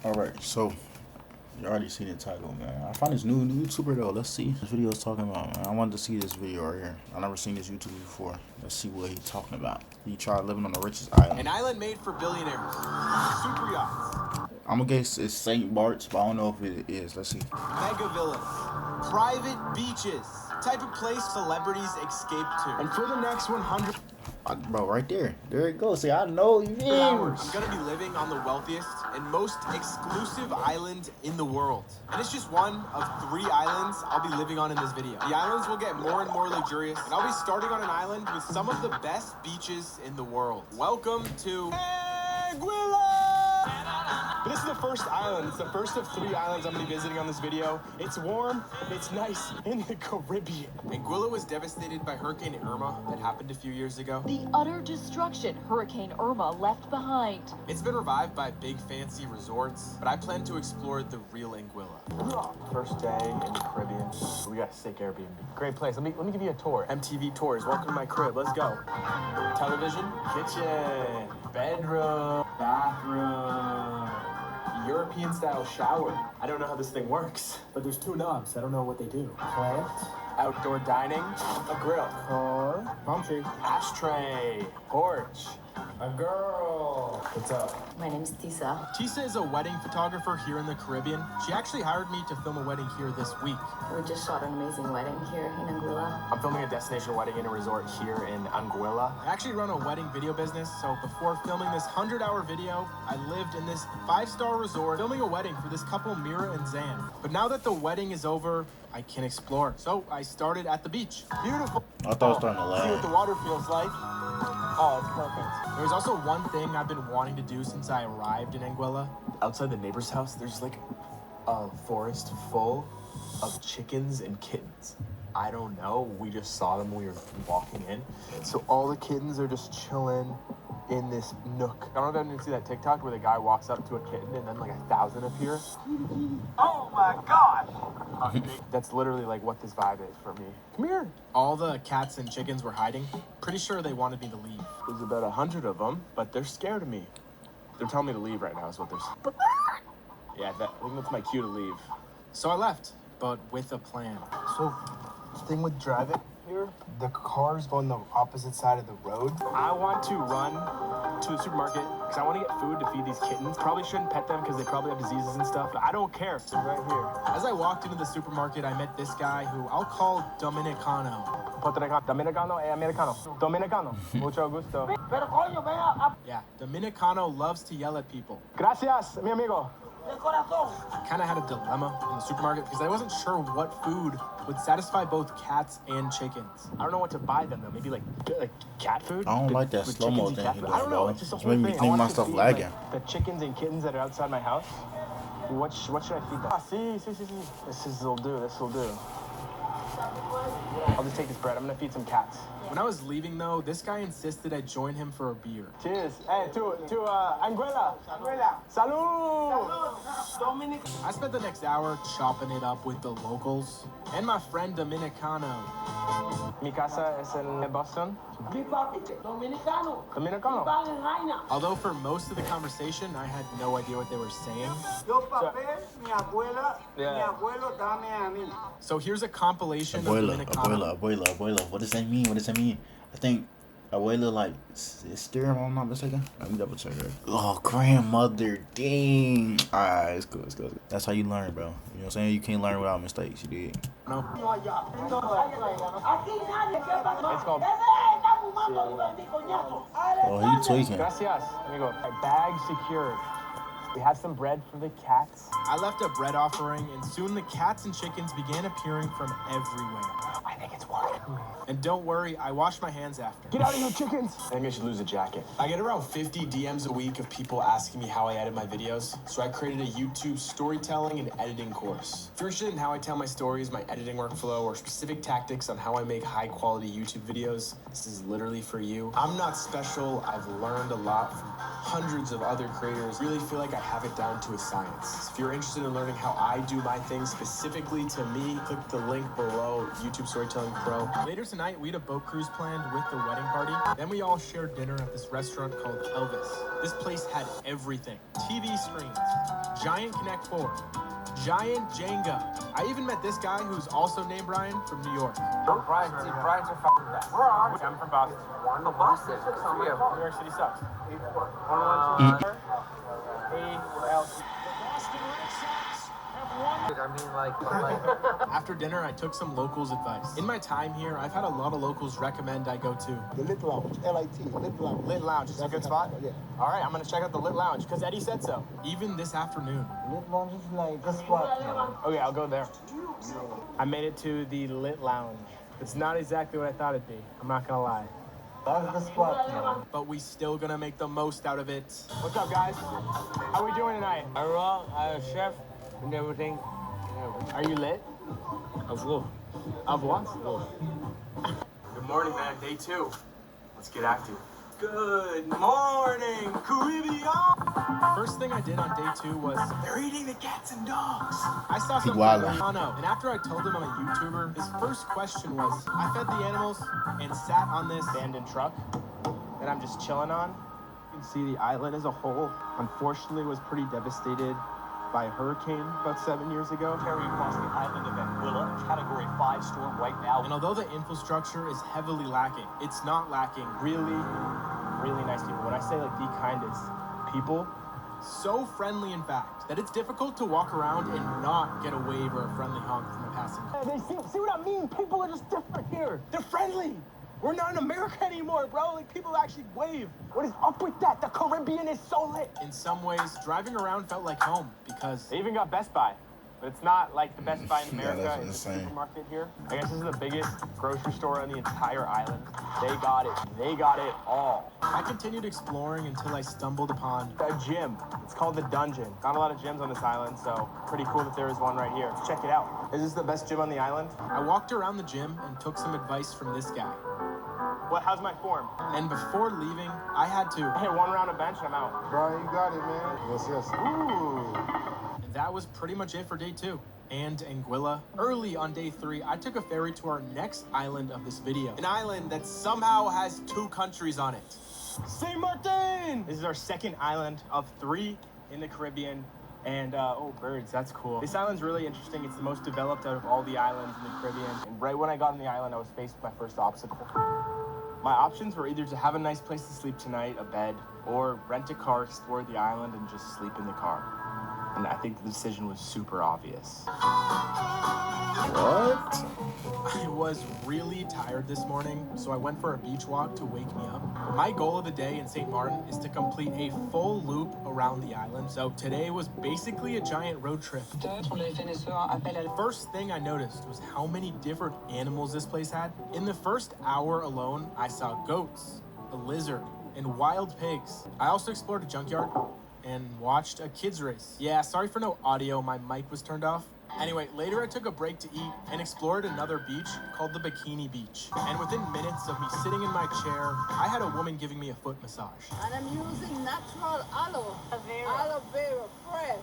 Alright, so you already seen the title, man. I found this new YouTuber though. Let's see what this video is talking about, man. I wanted to see this video right here. I never seen this YouTuber before. Let's see what he's talking about. He tried living on the richest island. An island made for billionaires. Super yachts. I'm gonna guess it's St. Bart's, but I don't know if it is. Let's see. Mega villas. Private beaches. Type of place celebrities escape to. And for the next 100 Bro, right there. There it goes. See, I know you. hours, I'm gonna be living on the wealthiest and most exclusive island in the world. And it's just one of 3 islands I'll be living on in this video. The islands will get more and more luxurious, and I'll be starting on an island with some of the best beaches in the world. Welcome to Anguilla! This is the first island. It's the first of 3 islands I'm going to be visiting on this video. It's warm, it's nice, in the Caribbean. Anguilla was devastated by Hurricane Irma that happened a few years ago. The utter destruction Hurricane Irma left behind. It's been revived by big fancy resorts, but I plan to explore the real Anguilla. First day in the Caribbean. We got a sick Airbnb. Great place. Let me give you a tour. MTV Tours. Welcome to my crib. Let's go. Television, kitchen, bedroom, bathroom, European style shower. I don't know how this thing works, but there's 2 knobs. I don't know what they do. Plant, outdoor dining, a grill, car, palm tree, ashtray, porch, a girl. What's up? My name's Tisa. Tisa is a wedding photographer here in the Caribbean. She actually hired me to film a wedding here this week. We just shot an amazing wedding here in Anguilla. I'm filming a destination wedding in a resort here in Anguilla. I actually run a wedding video business, so before filming this 100-hour video, I lived in this 5-star resort filming a wedding for this couple, Mira and Zan. But now that the wedding is over, I can explore. So I started at the beach. Beautiful. I thought it was starting to lag. See what the water feels like. Oh, it's perfect. There's also one thing I've been wanting to do since I arrived in Anguilla. Outside the neighbor's house, there's like a forest full of chickens and kittens. I don't know. We just saw them when we were walking in. So all the kittens are just chilling in this nook. I don't know if anyone see that TikTok where the guy walks up to a kitten and then like 1,000 appear. Oh my God! That's literally like what this vibe is for me. Come here. All the cats and chickens were hiding. Pretty sure they wanted me to leave. There's about 100 of them, but they're scared of me. They're telling me to leave right now is what they're saying. Yeah, I think that's my cue to leave. So I left, but with a plan. So, the thing with driving here, the cars go on the opposite side of the road. I want to run to the supermarket because I want to get food to feed these kittens. Probably shouldn't pet them because they probably have diseases and stuff, but I don't care. So right here. As I walked into the supermarket, I met this guy who I'll call Dominicano. Dominicano e Americano. Dominicano. Mucho gusto. Yeah, Dominicano loves to yell at people. Gracias, mi amigo. I kind of had a dilemma in the supermarket because I wasn't sure what food would satisfy both cats and chickens. I don't know what to buy them though. Maybe like cat food. I don't like that with slow-mo chickens and thing cat he food. doing, I don't know. bro. It's just a It's whole making me thing. think I want my to stuff feed, lagging. like, the chickens and kittens that are outside my house. What should I feed them? This will do. This will do. I'll just take this bread. I'm gonna feed some cats. When I was leaving though, this guy insisted I join him for a beer. Cheers. Hey, to Anguilla. Salud. I spent the next hour chopping it up with the locals and my friend Dominicano. Mi casa es en Boston. Dominicano. Although for most of the conversation, I had no idea what they were saying. So here's a compilation of Dominicano. Abuela. What does that mean? I think abuela like sister, if I'm not mistaken. Let me double check her. Oh, grandmother. Dang. Alright, it's cool. That's how you learn, bro. You know what I'm saying? You can't learn without mistakes. You did. No. It's called. Oh, he tweaking. Gracias, amigo. My bag secured. We have some bread for the cats. I left a bread offering, and soon the cats and chickens began appearing from everywhere. I think it's working. And don't worry, I wash my hands after. Get out of here, chickens! I think I should lose a jacket. I get around 50 DMs a week of people asking me how I edit my videos, so I created a YouTube storytelling and editing course. If you're interested in how I tell my stories, my editing workflow, or specific tactics on how I make high-quality YouTube videos, this is literally for you. I'm not special. I've learned a lot from hundreds of other creators. Really feel like I have it down to a science. If you're interested in learning how I do my thing specifically to me, click the link below, YouTube Storytelling Pro. Later tonight, we had a boat cruise planned with the wedding party. Then we all shared dinner at this restaurant called Elvis. This place had everything. TV screens, giant Connect 4, giant Jenga. I even met this guy who's also named Brian from New York. Brian's are fucking best. Where are you? I'm from Boston. Oh, Boston? New York City sucks. I mean, like... After dinner, I took some locals' advice. In my time here, I've had a lot of locals recommend I go to the Lit Lounge, L-I-T, Lit Lounge. Lit Lounge. Is a good spot? Yeah. All right, I'm gonna check out the Lit Lounge because Eddie said so. Even this afternoon. Lit Lounge is like a spot, man. Okay, I'll go there. I made it to the Lit Lounge. It's not exactly what I thought it'd be. I'm not gonna lie. That's the spot, man. But we still gonna make the most out of it. What's up, guys? How we doing tonight? I'm chef and everything. Are you lit? Of course. Of what? Good morning, man. Day 2. Let's get active. Good morning, Caribbean! First thing I did on day 2 was they're eating the cats and dogs. I saw some Filipino, and after I told him I'm a YouTuber, his first question was, I fed the animals and sat on this abandoned truck that I'm just chilling on. You can see the island as a whole, unfortunately, was pretty devastated by a hurricane about 7 years ago. Carry across the island of Anguilla, Category 5 storm right now. And although the infrastructure is heavily lacking, it's not lacking really nice people. When I say like the kindest people, so friendly in fact, that it's difficult to walk around and not get a wave or a friendly honk from a passing car. Hey, see what I mean? People are just different here. They're friendly! We're not in America anymore, bro. Like, people actually wave. What is up with that? The Caribbean is so lit. In some ways, driving around felt like home because They even got Best Buy, but it's not like the Best Buy in America. that's It's a insane. supermarket here. I guess this is the biggest grocery store on the entire island. They got it. They got it all. I continued exploring until I stumbled upon A gym. It's called the Dungeon. Not a lot of gyms on this island, so pretty cool that there is one right here. Let's check it out. Is this the best gym on the island? I walked around the gym and took some advice from this guy. How's my form? And before leaving, I had to. I hit one round of bench and I'm out. Brian, you got it, man. Yes. Ooh. And that was pretty much it for day 2. And Anguilla. Early on day 3, I took a ferry to our next island of this video. An island that somehow has 2 countries on it. St. Martin! This is our second island of 3 in the Caribbean. And, oh, birds, that's cool. This island's really interesting. It's the most developed out of all the islands in the Caribbean. And right when I got on the island, I was faced with my first obstacle. My options were either to have a nice place to sleep tonight, a bed, or rent a car, explore the island, and just sleep in the car. And I think the decision was super obvious. What? I was really tired this morning, so I went for a beach walk to wake me up. My goal of the day in St. Martin is to complete a full loop around the island, so today was basically a giant road trip. First thing I noticed was how many different animals this place had. In the first hour alone, I saw goats, a lizard, and wild pigs. I also explored a junkyard and watched a kids race. Yeah, sorry for no audio, my mic was turned off. Anyway, later I took a break to eat and explored another beach called the Bikini Beach. And within minutes of me sitting in my chair, I had a woman giving me a foot massage. And I'm using natural aloe vera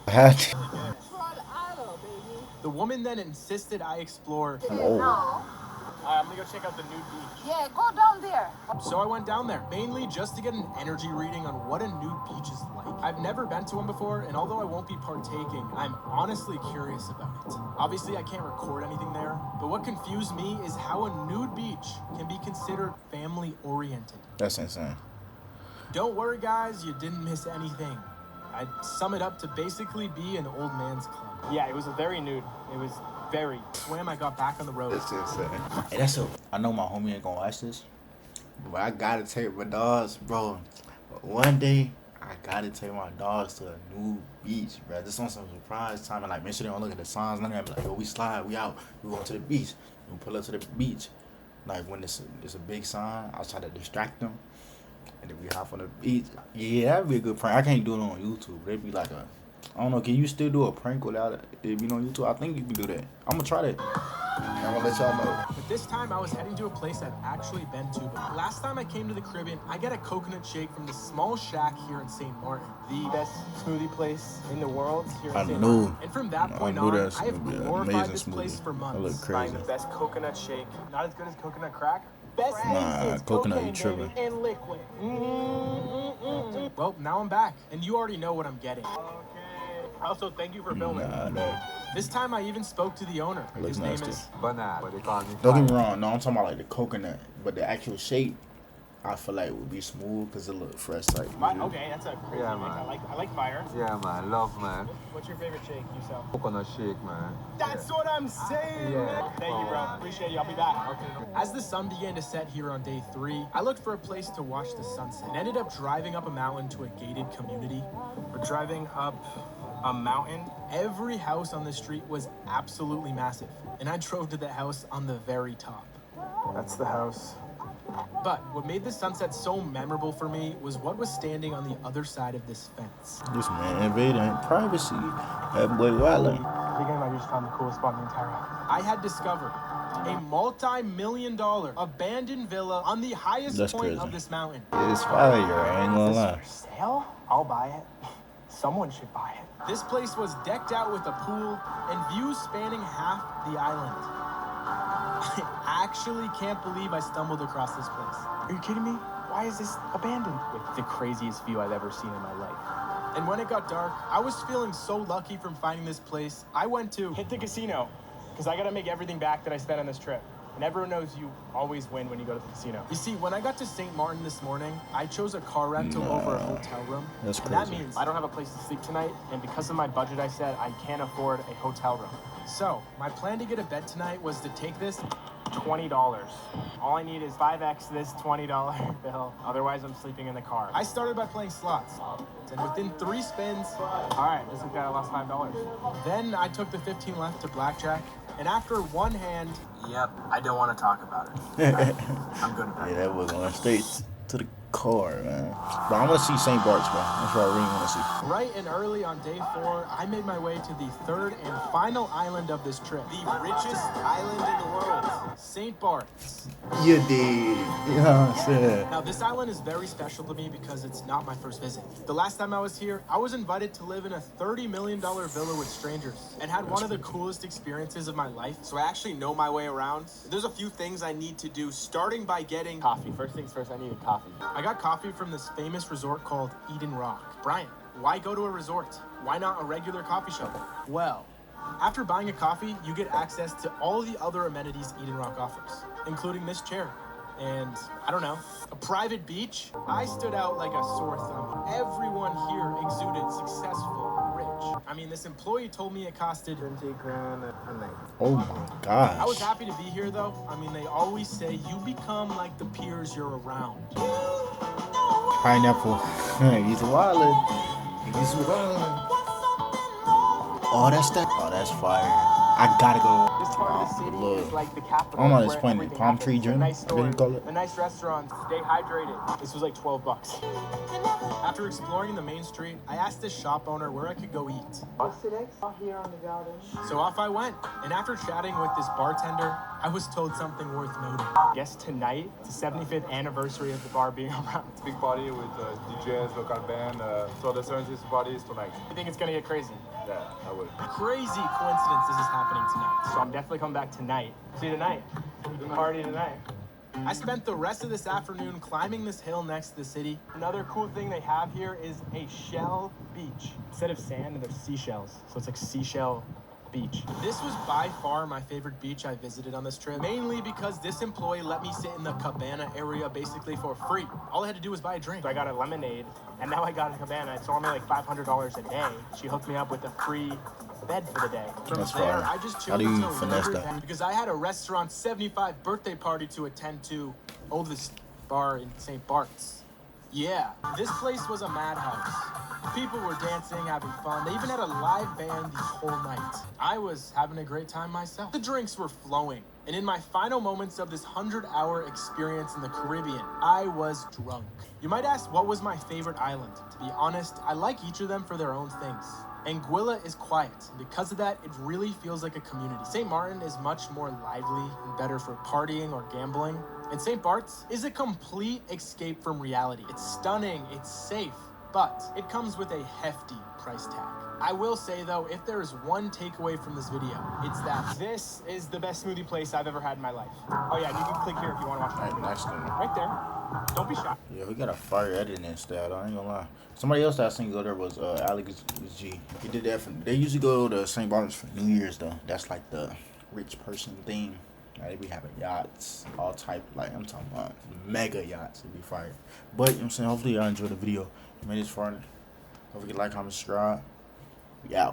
fresh. Natural aloe, baby. The woman then insisted I explore. No. I'm gonna go check out the nude beach. Yeah, go down there. So I went down there, mainly just to get an energy reading on what a nude beach is like. I've never been to one before, and although I won't be partaking, I'm honestly curious about it. Obviously, I can't record anything there, but what confused me is how a nude beach can be considered family-oriented. That's insane. Don't worry, guys, you didn't miss anything. I'd sum it up to basically be an old man's club. Yeah, it was very nude. It was very. Swam, I got back on the road. That's insane. Hey, that's so. I know my homie ain't gonna watch this, but I gotta take my dogs, bro. One day, I gotta take my dogs to a new beach, bro. Just on some surprise time, and like make sure they don't look at the signs. None of them be like, yo, we slide, we out, we going to the beach. We pull up to the beach. Like when it's a big sign, I'll try to distract them, and then we hop on the beach. Yeah, that'd be a good prank. I can't do it on YouTube. It'd be like a. I don't know, can you still do a prank without it being on YouTube? I think you can do that. I'm gonna try that. I'm gonna let y'all know. This time I was heading to a place I've actually been to. But last time I came to the Caribbean, I got a coconut shake from this small shack here in St. Martin. The best smoothie place in the world here in I St. knew. Martin. And from that point I knew on, that's I have gonna be an glorified amazing this place smoothie. for That look months. crazy. Buying the best coconut shake. Not as good as coconut crack. Best Nah, taste is coconut, cocaine, you tripping. baby, and liquid. Well, now I'm back, and you already know what I'm getting. Okay. Also, thank you for filming. Nah, no. This time I even spoke to the owner. Looks His name nasty. is... Banana, what they call me. Don't get me wrong. No, I'm talking about like the coconut, but the actual shape, I feel like would be smooth because it look fresh. Like Okay, that's a crazy Yeah, mix. man. I like fire. Yeah, man. Love, man. What's your favorite shake you sell? Coconut shake, man. That's what I'm saying. Yeah. Thank you, bro. Appreciate you. I'll be back. As the sun began to set here on day 3, I looked for a place to watch the sunset and ended up driving up a mountain to a gated community. We're driving up a mountain. Every house on the street was absolutely massive, and I drove to the house on the very top. That's the house. But what made the sunset so memorable for me was what was standing on the other side of this fence. this man invading privacy. That boy wildin'. I think I might have just found the coolest spot in the entire house. I had discovered a multi-million-dollar abandoned villa on the highest That's point crazy. of this mountain. It's fire, I ain't gonna lie. For sale? I'll buy it. Someone should buy it. This place was decked out with a pool and views spanning half the island. I actually can't believe I stumbled across this place. Are you kidding me? Why is this abandoned? With the craziest view I've ever seen in my life. And when it got dark, I was feeling so lucky from finding this place. I went to... Hit the casino, because I gotta make everything back that I spent on this trip. And everyone knows you always win when you go to the casino. You see, when I got to St. Martin this morning, I chose a car rental over a hotel room. That's And that crazy. means I don't have a place to sleep tonight, and because of my budget, I said I can't afford a hotel room. So, my plan to get a bed tonight was to take this $20. All I need is 5x this $20 bill. Otherwise, I'm sleeping in the car. I started by playing slots, and within 3 spins, All right, this guy lost $5. then I took the 15 left to blackjack, and after one hand, Yep, I don't want to talk about it. I'm good about Yeah, that was going straight to the car, man. But I want to see St. Bart's, bro. That's what I really want to see. right and early on day 4, I made my way to the 3rd and final island of this trip. The richest island in the world, St. Bart's. You did. You know what I'm saying? Now, this island is very special to me because it's not my first visit. The last time I was here, I was invited to live in a $30 million villa with strangers and had one of the coolest experiences of my life. So I actually know my way around. There's a few things I need to do, starting by getting Coffee. First things first, I needed coffee. I got coffee from this famous resort called Eden Rock. Brian, why go to a resort? Why not a regular coffee shop? Well, after buying a coffee, you get access to all the other amenities Eden Rock offers, including this chair. And, I don't know, a private beach? I stood out like a sore thumb. Everyone here exuded successful, rich. I mean, this employee told me it costed... 20 grand a night. Oh my gosh. I was happy to be here, though. I mean, they always say you become like the peers you're around. Pineapple. He's wildin'. He's wildin'. Oh, that's that. Oh, that's fire. I gotta go. This part of the city Look. is like the capital. I'm not where disappointed. everything Palm happens. tree A journey? nice What do you store, call it? a nice restaurant. Stay hydrated. This was like $12. After exploring the main street, I asked this shop owner where I could go eat. What's the next? Here on the garden. So off I went. And after chatting with this bartender, I was told something worth noting. Guess tonight, it's the 75th anniversary of the bar being around. Big party with DJs, local band. So the 70th party is tonight. I think it's gonna get crazy. Yeah, I will. Crazy coincidence this is happening tonight. So I'm definitely coming back tonight. See you tonight. Party tonight. I spent the rest of this afternoon climbing this hill next to the city. Another cool thing they have here is a shell beach. Instead of sand, there's seashells. So it's like seashell beach. This was by far my favorite beach I visited on this trip, mainly because this employee let me sit in the cabana area basically for free. All I had to do was buy a drink. So I got a lemonade, and now I got a cabana. It's only like $500 a day. She hooked me up with a free bed for the day. From That's there, fire. I just How chilled do you until finesse Labor that? Day because I had a restaurant 75 birthday party to attend to. Oldest bar in St. Bart's. Yeah, this place was a madhouse. People were dancing, having fun. They even had a live band the whole night. I was having a great time myself. The drinks were flowing. And in my final moments of this 100-hour experience in the Caribbean, I was drunk. You might ask, what was my favorite island? To be honest, I like each of them for their own things. Anguilla is quiet, and because of that, it really feels like a community. St. Martin is much more lively and better for partying or gambling. And St. Bart's is a complete escape from reality. It's stunning, it's safe, but it comes with a hefty price tag. I will say though, if there is one takeaway from this video, it's that This is the best smoothie place I've ever had in my life. Oh yeah, you can click here if you want to watch the video. Next one. Right there. Don't be shy. Yeah, we got a fire editing style. I ain't gonna lie. Somebody else that I seen go there was Alex G. He did that for. They usually go to St. Bart's for New Year's though. That's like the rich person thing. Like, they be having yachts, all type. Like I'm talking about mega yachts. It'd be fire. But you know what I'm saying, hopefully y'all enjoyed the video. You made this far. Don't forget to like, comment, subscribe. We out.